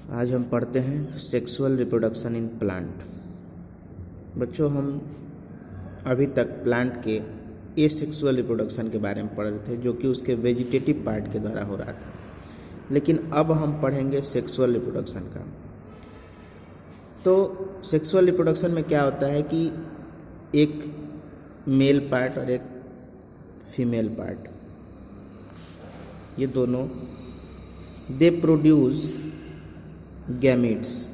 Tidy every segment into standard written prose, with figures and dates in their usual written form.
आज हम पढ़ते हैं सेक्सुअल रिप्रोडक्शन इन प्लांट। बच्चों, हम अभी तक प्लांट के एसेक्सुअल रिप्रोडक्शन के बारे में पढ़ रहे थे, जो कि उसके वेजिटेटिव पार्ट के द्वारा हो रहा था। लेकिन अब हम पढ़ेंगे सेक्सुअल रिप्रोडक्शन का। तो सेक्सुअल रिप्रोडक्शन में क्या होता है कि एक मेल पार्ट और एक फीमेल पार्ट, ये दोनों they produce gametes.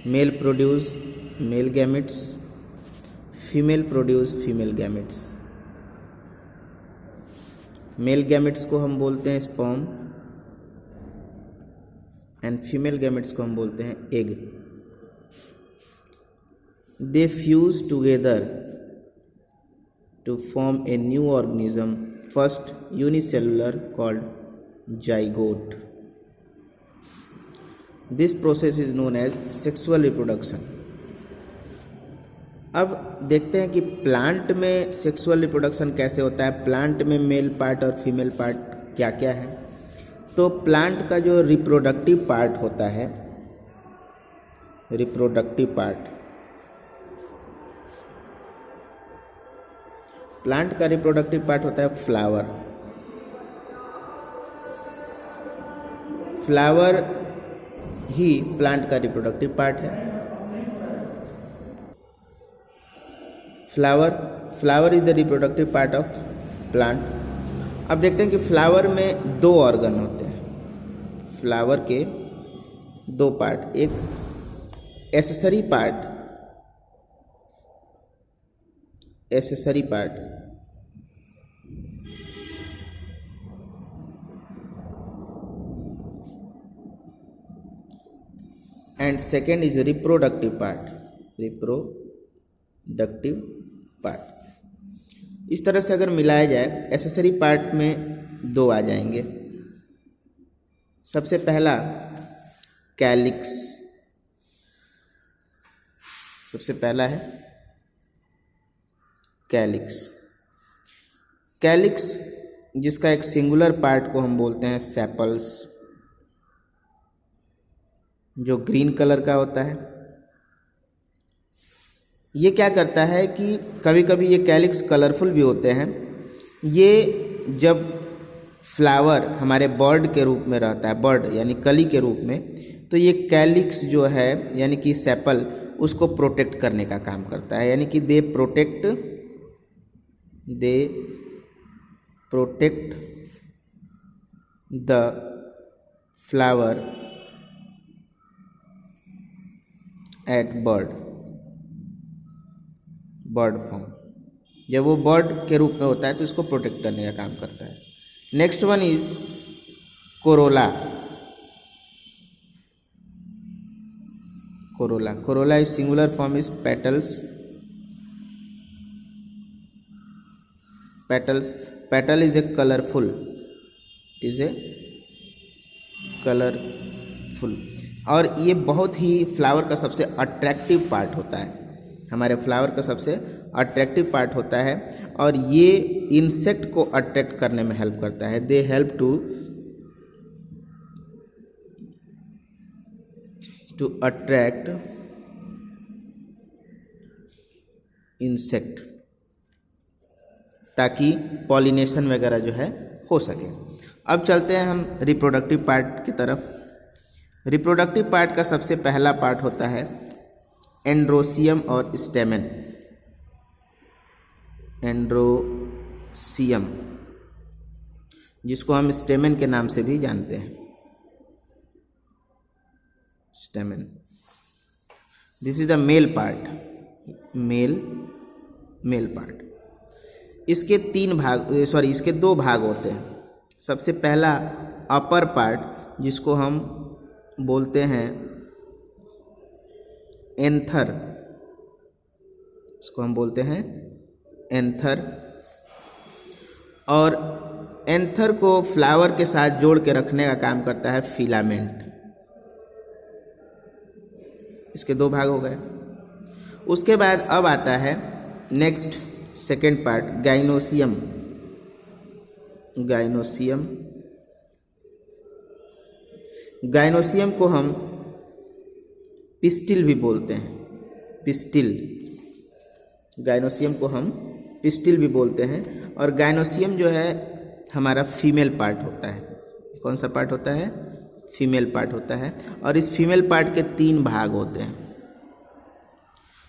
Male produce male gametes, female produce female gametes. Male gametes को हम बोलते हैं स्पर्म एंड फीमेल गैमेट्स को हम बोलते हैं egg. They fuse together to form a new organism, first unicellular called zygote. This process is known as sexual reproduction. अब देखते हैं कि प्लांट में सेक्सुअल रिप्रोडक्शन कैसे होता है, प्लांट में मेल पार्ट और फीमेल पार्ट क्या क्या है। तो प्लांट का जो रिप्रोडक्टिव पार्ट होता है, रिप्रोडक्टिव पार्ट, प्लांट का रिप्रोडक्टिव पार्ट होता है फ्लावर। फ्लावर ही प्लांट का रिप्रोडक्टिव पार्ट है। Flower is the reproductive part of plant. अब देखते हैं कि फ्लावर में दो ऑर्गन होते हैं। फ्लावर के दो पार्ट, एक accessory part and second is reproductive part. इस तरह से अगर मिलाया जाए, एसेसरी पार्ट में दो आ जाएंगे। सबसे पहला कैलिक्स, सबसे पहला है कैलिक्स। कैलिक्स जिसका एक सिंगुलर पार्ट को हम बोलते हैं सेपल्स, जो ग्रीन कलर का होता है। ये क्या करता है कि कभी कभी ये कैलिक्स कलरफुल भी होते हैं। ये जब फ्लावर हमारे बर्ड के रूप में रहता है, बर्ड यानी कली के रूप में, तो ये कैलिक्स जो है यानी कि सेपल, उसको प्रोटेक्ट करने का काम करता है। यानी कि they protect the flower at bud form. जब वो बर्ड के रूप में होता है तो इसको प्रोटेक्ट करने का काम करता है। Next one is Corolla. Corolla is singular form is petals. Petal is a colourful, और ये बहुत ही फ्लावर का सबसे अट्रैक्टिव पार्ट होता है। हमारे फ्लावर का सबसे अट्रैक्टिव पार्ट होता है, और ये इंसेक्ट को अट्रैक्ट करने में हेल्प करता है। They help to attract insect, ताकि पॉलिनेशन वगैरह जो है हो सके। अब चलते हैं हम रिप्रोडक्टिव पार्ट की तरफ। रिप्रोडक्टिव पार्ट का सबसे पहला पार्ट होता है एंड्रोसियम और स्टेमेन। एंड्रोसियम, जिसको हम स्टेमेन के नाम से भी जानते हैं, stamen. This is the male part, male part. इसके इसके दो भाग होते हैं। सबसे पहला अपर पार्ट, जिसको हम बोलते हैं एंथर, इसको हम बोलते हैं एंथर। और एंथर को फ्लावर के साथ जोड़ के रखने का काम करता है फिलामेंट। इसके दो भाग हो गए। उसके बाद अब आता है next second part, gynoecium. Gynoecium को हम पिस्टिल भी बोलते हैं, पिस्टिल, गाइनोसियम को हम पिस्टिल भी बोलते हैं। और गाइनोसियम जो है हमारा फीमेल पार्ट होता है। कौन सा पार्ट होता है? फीमेल पार्ट होता है। और इस फीमेल पार्ट के 3 भाग होते हैं।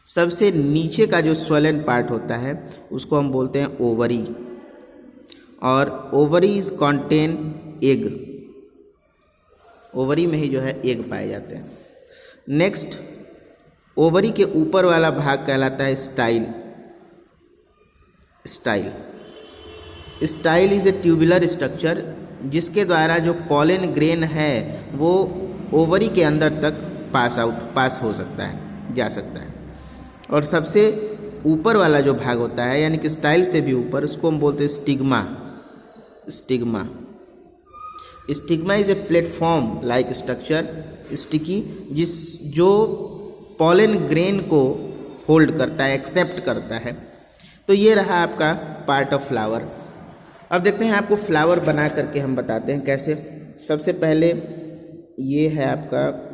सबसे नीचे का जो स्वलन पार्ट होता है उसको हम बोलते हैं ओवरी, और ओवरीज कंटेन एग, ओवरी में ही जो है एग पाए जाते हैं। नेक्स्ट, ओवरी के ऊपर वाला भाग कहलाता है style. Style style is a tubular structure जिसके द्वारा जो पॉलन ग्रेन है वो ओवरी के अंदर तक पास हो सकता है, जा सकता है। और सबसे ऊपर वाला जो भाग होता है यानी कि स्टाइल से भी ऊपर, उसको हम बोलते हैं stigma. Stigma stigma is a platform like structure, sticky, जो पॉलन ग्रेन को होल्ड करता है, एक्सेप्ट करता है। तो ये रहा आपका पार्ट ऑफ फ्लावर। अब देखते हैं आपको फ्लावर बना करके हम बताते हैं कैसे। सबसे पहले ये है आपका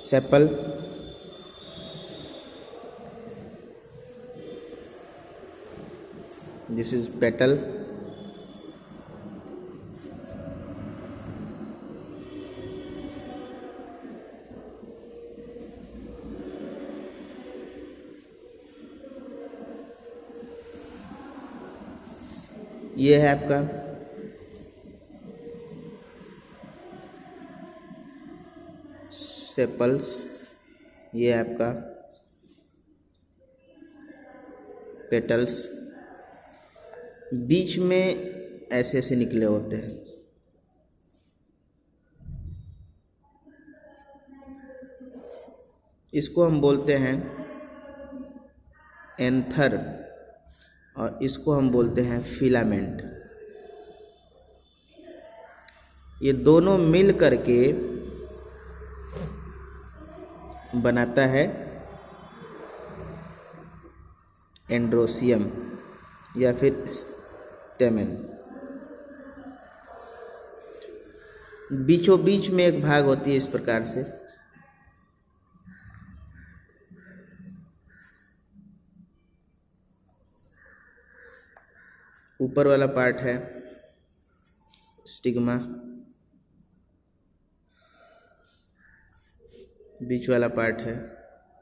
सेपल, दिस इज पेटल, ये है आपका सेपल्स, ये है आपका पेटल्स। बीच में ऐसे ऐसे निकले होते हैं। इसको हम बोलते हैं एंथर और इसको हम बोलते हैं फिलामेंट। ये दोनों मिल करके बनाता है एंड्रोसियम या फिर स्टेमेन। बीचों बीच में एक भाग होती है इस प्रकार से, ऊपर वाला पार्ट है स्टिग्मा, बीच वाला पार्ट है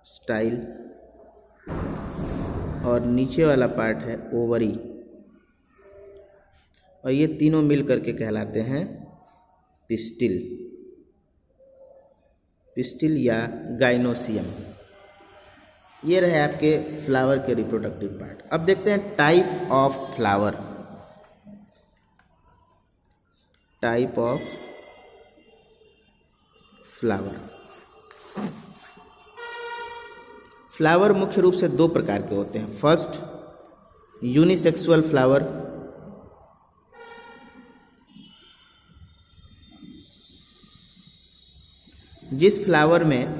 स्टाइल और नीचे वाला पार्ट है ओवरी। और ये तीनों मिल करके कहलाते हैं पिस्टिल, पिस्टिल या गाइनोसियम। ये रहे आपके फ्लावर के रिप्रोडक्टिव पार्ट। अब देखते हैं type of flower. Type of flower. Flower मुख्य रूप से 2 प्रकार के होते हैं। फर्स्ट, यूनिसेक्सुअल फ्लावर, जिस फ्लावर में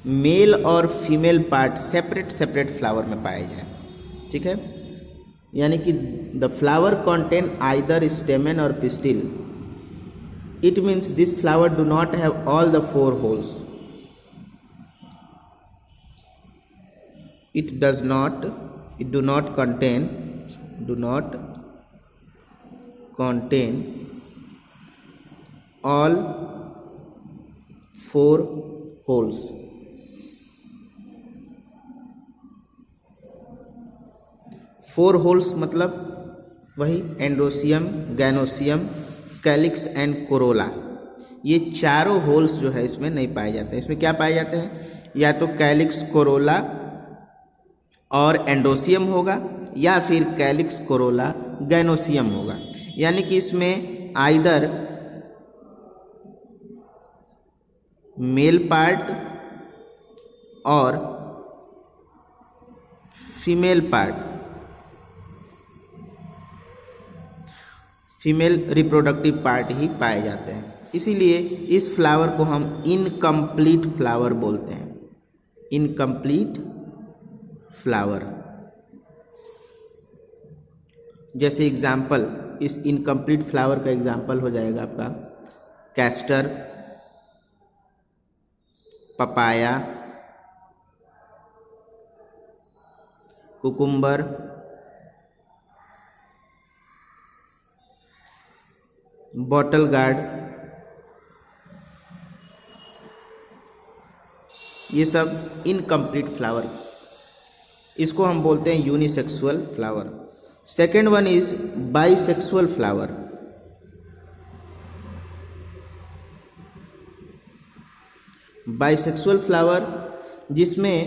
मेल और female part separate separate flower में पाए जाए। ठीक है, यानी कि the flower contain either stamen और pistil. It means this flower do not have all the 4 holes. It do not contain all 4 holes. Four holes मतलब वही androecium, gynoecium, calyx and Corolla. ये चारों होल्स जो है इसमें नहीं पाए जाते हैं। इसमें क्या पाए जाते हैं? या तो कैलिक्स, कोरोला और एंड्रोसियम होगा या फिर कैलिक्स, कोरोला, गैनोसियम होगा। यानी कि इसमें आइदर मेल पार्ट और female part, female reproductive part ही पाए जाते हैं। इसीलिए इस फ्लावर को हम इनकम्प्लीट फ्लावर बोलते हैं। Incomplete flower. जैसे एग्जाम्पल, इस इनकम्प्लीट फ्लावर का एग्जाम्पल हो जाएगा आपका castor, papaya, cucumber, bottle gourd, ये सब इनकम्प्लीट फ्लावर, इसको हम बोलते हैं unisexual flower. Second one is bisexual flower. Bisexual flower जिसमें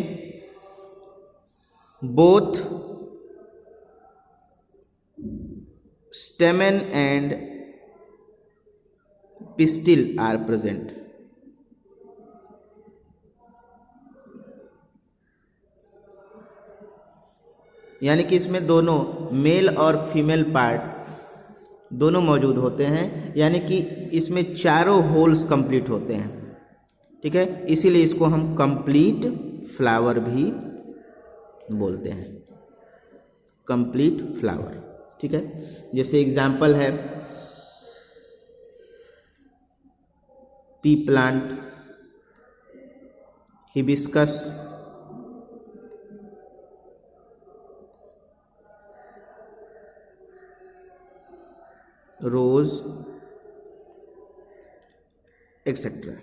both stamen and pistil are present. यानी कि इसमें दोनों मेल और फीमेल पार्ट दोनों मौजूद होते हैं, यानी कि इसमें चारों होल्स कंप्लीट होते हैं। ठीक है, इसीलिए इसको हम कंप्लीट फ्लावर भी बोलते हैं, कंप्लीट फ्लावर। ठीक है, जैसे एग्जाम्पल है पी प्लांट, हिबिस्कस, रोज, एक्सेट्रा।